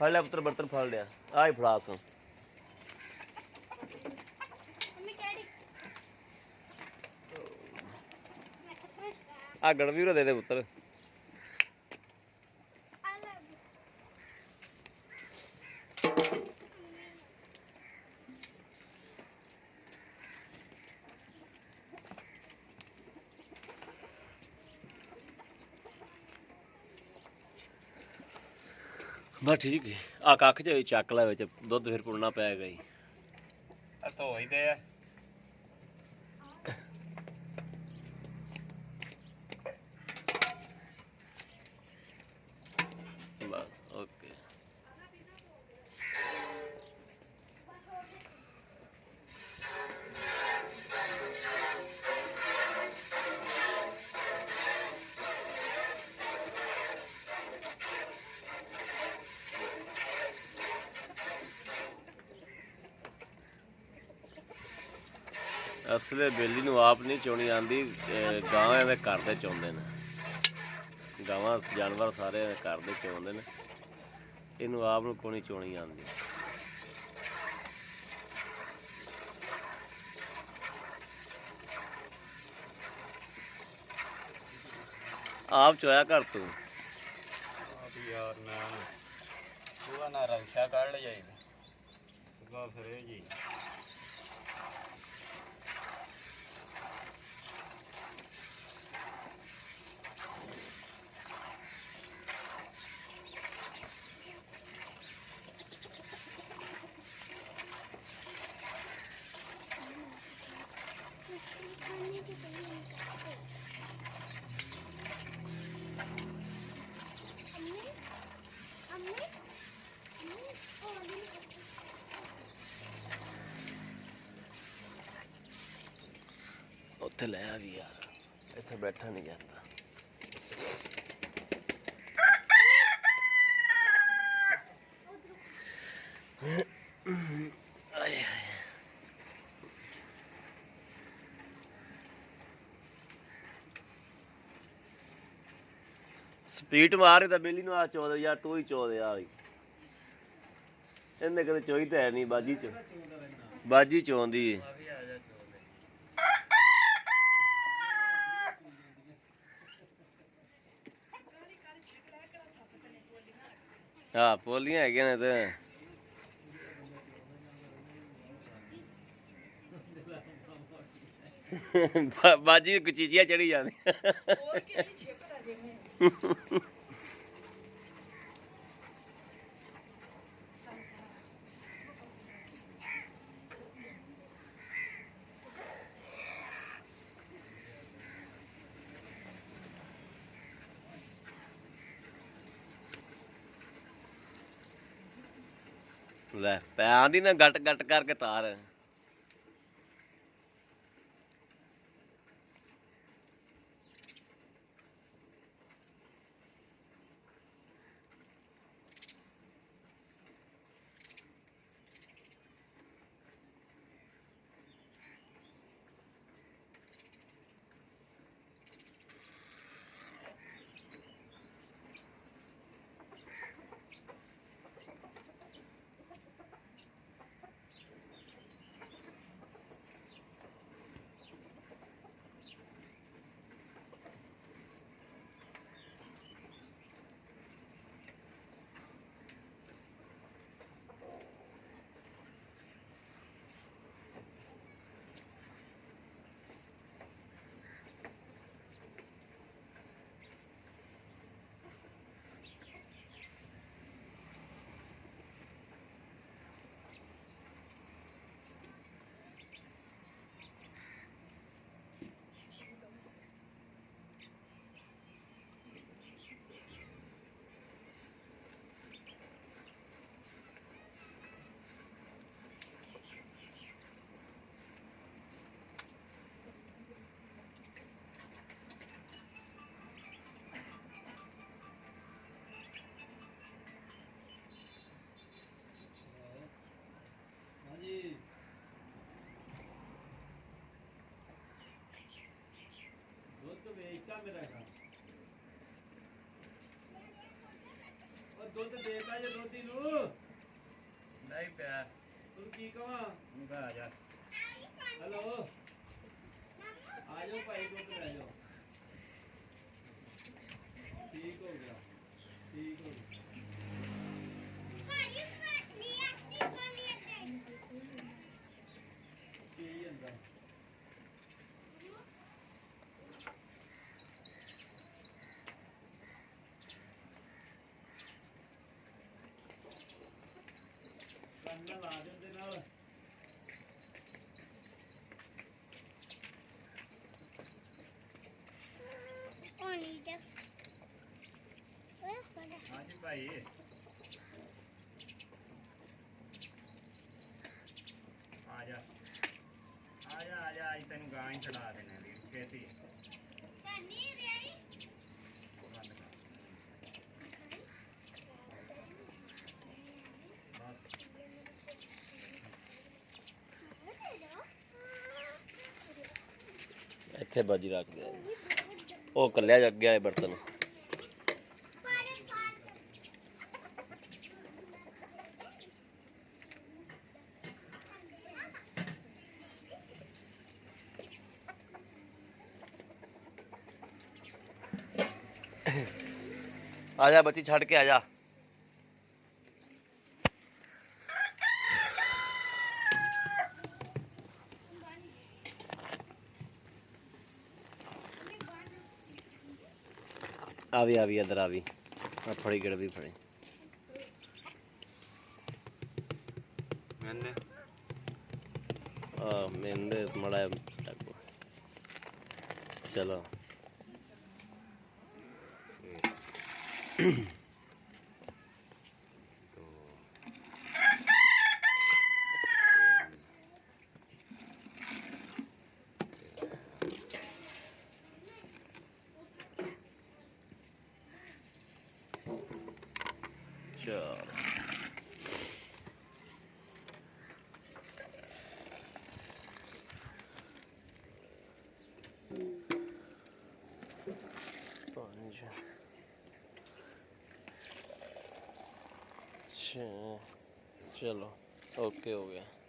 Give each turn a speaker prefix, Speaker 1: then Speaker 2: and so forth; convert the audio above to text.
Speaker 1: फड़ लिया पुत्र बर्तन फड़ लिया आई फड़ा सो आ गड़वी दे पुत्र बस ठीक है आ कख च चक लै बिच दुध फिर पुड़ना पै गई धो ही दे बस ओके असले बेली नूं आप नहीं चोनी आती गावां दे घर दे चोंदे ने गावां जानवर सारे घर दे चोंदे ने इनू आप नूं कोई चोनी आती आप चोया घर तू यार ना रक्षा कढ़ जाइए फिर जी उत्थे लै भी यार इत्थे बैठा नहीं जाता स्पीड मार तो बेली नूं आ चो दे यार तू ही चो दे यार इन्हें कदे चोई तो है नहीं बाजी चोंदी हाँ पोलियां है ने तो बाजी चीजियां चढ़ी जाती ਲੈ ਪੈ ਆਂਦੀ ਨਾ ਗੱਟ ਗੱਟ ਕਰਕੇ ਤਾਰ ਪੁੱਤ ਵੇਚਤਾ ਮੇਰਾ ਕੰਮ ਉਹ ਦੁੱਧ ਦੇਤਾ ਜੇ ਦੋਧੀ ਨੂੰ ਨਹੀਂ ਪਿਆ ਤੂੰ ਕੀ ਕਹਾਂ ਮੁੰਡਾ ਆ ਜਾ ਹੈਲੋ ਆ ਜਾਓ ਭਾਈ ਦੁੱਧ ਲੈ ਜਾਓ ਠੀਕ ਹੋ ਗਿਆ ਠੀਕ ਹੋ ਗਿਆ ਕੀ ਹੁੰਦਾ ਕੰਨ ਲਾ ਦਿੰਦੇ ਨਾਲ ਹਾਂਜੀ ਭਾਈ ਆ ਜਾ ਅੱਜ ਤੈਨੂੰ ਗਾਂ ਹੀ ਚੜਾ ਦੇਣਾ ਵੀਰ ਛੇਤੀ ਇੱਥੇ ਬਾਜੀ ਰੱਖ ਦੇ ਉਹ ਕੱਲਿਆ ਜੱਗ ਗਿਆ ਇਹ ਬਰਤਨ ਆ ਜਾ ਬੱਚੀ ਛੱਡ ਕੇ ਆ ਜਾ ਆ ਵੀ ਇੱਧਰ ਆ ਵੀ ਆ ਫੜੀ ਗੜਵੀ ਫੜੀ ਮੈਨੇ ਮੈਨੇ ਮੜਾ ਚਲੋ चलो चलो ओके हो गया।